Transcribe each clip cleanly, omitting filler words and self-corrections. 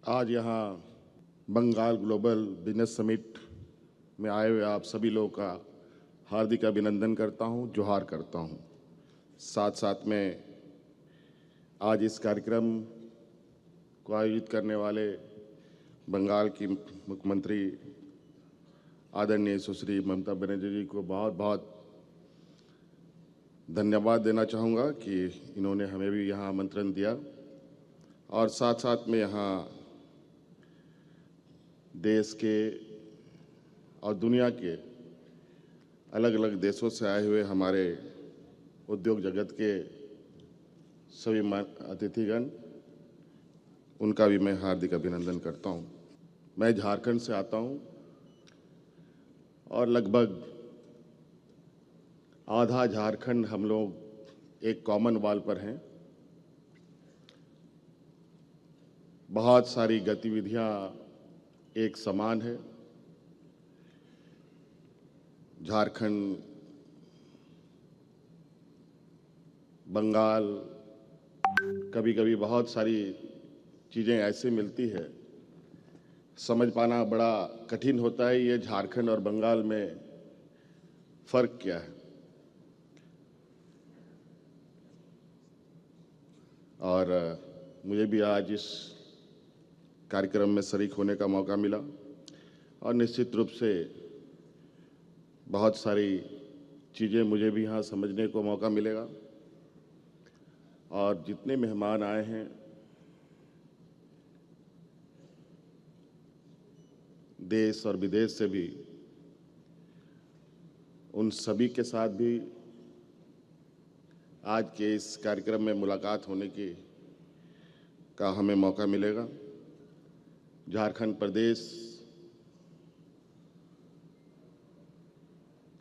आज यहाँ Bengal global business summit में आए हुए आप सभी लोगों का हार्दिक अभिनंदन करता हूँ, जोहार करता हूँ। साथ साथ में आज इस कार्यक्रम को आयोजित करने वाले बंगाल की मुख्यमंत्री आदरणीय सुश्री ममता बनर्जी जी को बहुत बहुत धन्यवाद देना चाहूँगा कि इन्होंने हमें भी यहाँ आमंत्रण दिया और साथ साथ में यहाँ देश के और दुनिया के अलग अलग देशों से आए हुए हमारे उद्योग जगत के सभी अतिथिगण, उनका भी मैं हार्दिक अभिनंदन करता हूं। मैं झारखंड से आता हूं और लगभग आधा झारखंड हम लोग एक कॉमन वॉल पर हैं। बहुत सारी गतिविधियां एक समान है। झारखंड, बंगाल, कभी कभी बहुत सारी चीज़ें ऐसे मिलती है, समझ पाना बड़ा कठिन होता है ये झारखंड और बंगाल में फ़र्क क्या है। और मुझे भी आज इस कार्यक्रम में शरीक होने का मौका मिला और निश्चित रूप से बहुत सारी चीज़ें मुझे भी यहाँ समझने को मौका मिलेगा। और जितने मेहमान आए हैं, देश और विदेश से भी, उन सभी के साथ भी आज के इस कार्यक्रम में मुलाकात होने का हमें मौका मिलेगा। झारखंड प्रदेश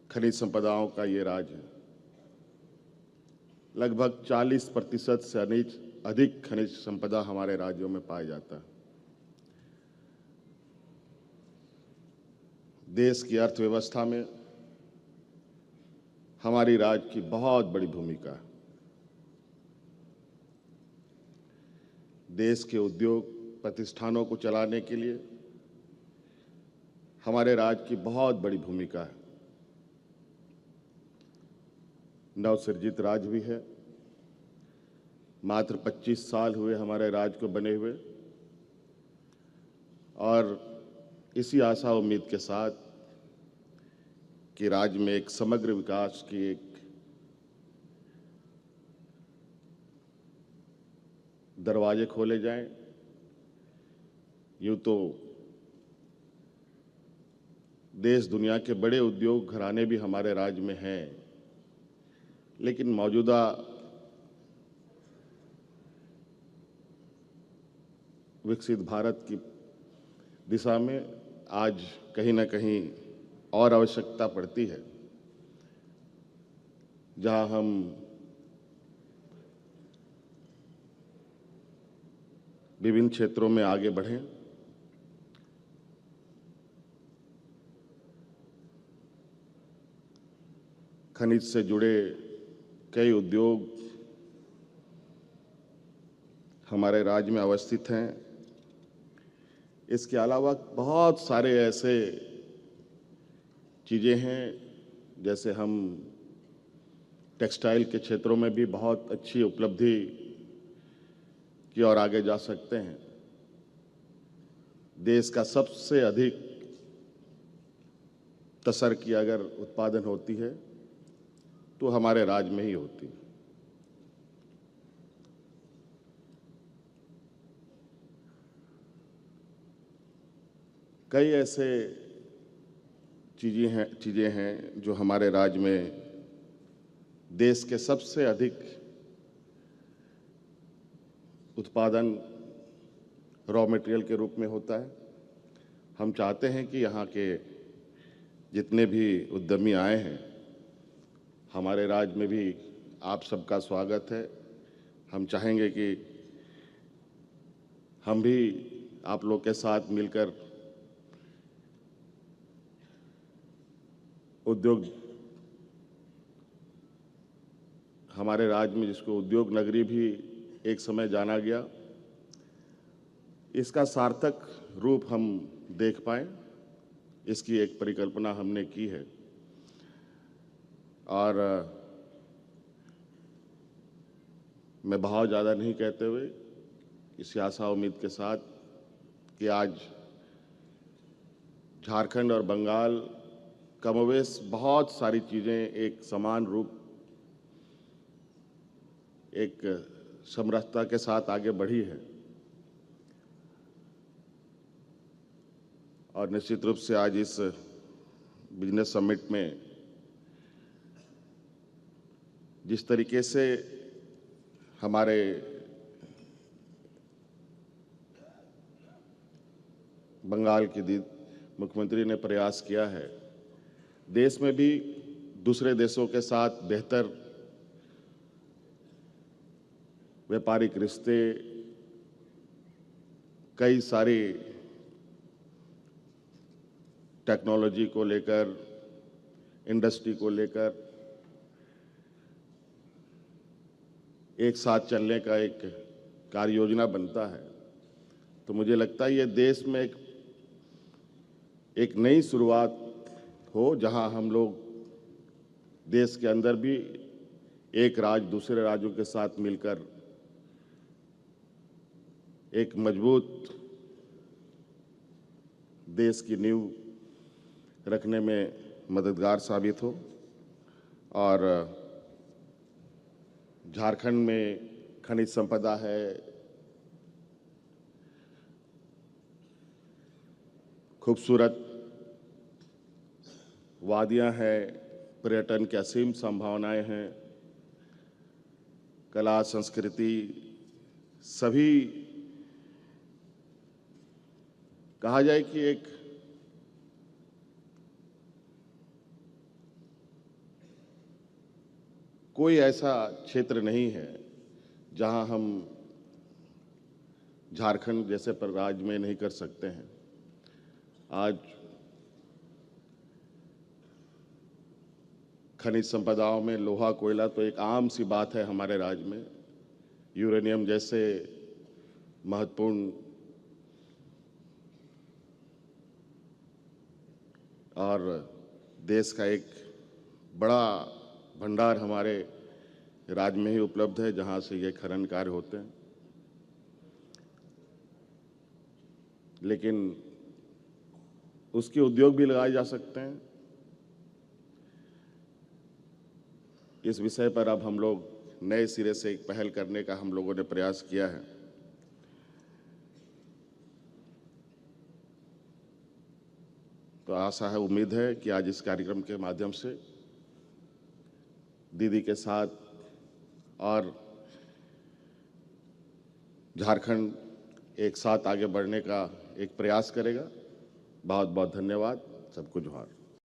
खनिज संपदाओं का ये राज्य है। लगभग 40% से अधिक खनिज संपदा हमारे राज्यों में पाया जाता है। देश की अर्थव्यवस्था में हमारी राज्य की बहुत बड़ी भूमिका है। देश के उद्योग प्रतिष्ठानों को चलाने के लिए हमारे राज्य की बहुत बड़ी भूमिका है। नवसृजित राज्य भी है। मात्र 25 साल हुए हमारे राज्य को बने हुए और इसी आशा उम्मीद के साथ कि राज्य में एक समग्र विकास की एक दरवाजे खोले जाएं। यूं तो देश दुनिया के बड़े उद्योग घराने भी हमारे राज्य में हैं, लेकिन मौजूदा विकसित भारत की दिशा में आज कहीं ना कहीं और आवश्यकता पड़ती है, जहां हम विभिन्न क्षेत्रों में आगे बढ़ें। खनिज से जुड़े कई उद्योग हमारे राज्य में अवस्थित हैं। इसके अलावा बहुत सारे ऐसे चीज़ें हैं, जैसे हम टेक्सटाइल के क्षेत्रों में भी बहुत अच्छी उपलब्धि की ओर आगे जा सकते हैं। देश का सबसे अधिक तसर की अगर उत्पादन होती है तो हमारे राज्य में ही होती है। कई ऐसे चीज़ें हैं जो हमारे राज्य में देश के सबसे अधिक उत्पादन रॉ मटेरियल के रूप में होता है। हम चाहते हैं कि यहाँ के जितने भी उद्यमी आए हैं, हमारे राज्य में भी आप सबका स्वागत है। हम चाहेंगे कि हम भी आप लोग के साथ मिलकर उद्योग, हमारे राज्य में जिसको उद्योग नगरी भी एक समय जाना गया, इसका सार्थक रूप हम देख पाएं, इसकी एक परिकल्पना हमने की है। और मैं बहुत ज़्यादा नहीं कहते हुए इसी आशा उम्मीद के साथ कि आज झारखंड और बंगाल कमोवेश बहुत सारी चीज़ें एक समान रूप, एक समरसता के साथ आगे बढ़ी है। और निश्चित रूप से आज इस बिजनेस समिट में जिस तरीके से हमारे बंगाल की मुख्यमंत्री ने प्रयास किया है, देश में भी दूसरे देशों के साथ बेहतर व्यापारिक रिश्ते, कई सारी टेक्नोलॉजी को लेकर, इंडस्ट्री को लेकर एक साथ चलने का एक कार्य योजना बनता है। तो मुझे लगता है ये देश में एक नई शुरुआत हो, जहां हम लोग देश के अंदर भी एक राज्य दूसरे राज्यों के साथ मिलकर एक मजबूत देश की नींव रखने में मददगार साबित हो। और झारखंड में खनिज संपदा है, खूबसूरत वादियां हैं, पर्यटन की असीम संभावनाएं हैं, कला संस्कृति, सभी कहा जाए कि एक कोई ऐसा क्षेत्र नहीं है जहां हम झारखंड जैसे पर राज्य में नहीं कर सकते हैं। आज खनिज संपदाओं में लोहा, कोयला तो एक आम सी बात है हमारे राज्य में। यूरेनियम जैसे महत्वपूर्ण और देश का एक बड़ा भंडार हमारे राज्य में ही उपलब्ध है, जहां से ये खनन कार्य होते हैं। लेकिन उसके उद्योग भी लगाए जा सकते हैं। इस विषय पर अब हम लोग नए सिरे से एक पहल करने का हम लोगों ने प्रयास किया है। तो आशा है, उम्मीद है कि आज इस कार्यक्रम के माध्यम से दीदी के साथ और झारखंड एक साथ आगे बढ़ने का एक प्रयास करेगा। बहुत बहुत धन्यवाद। सबको जोहार।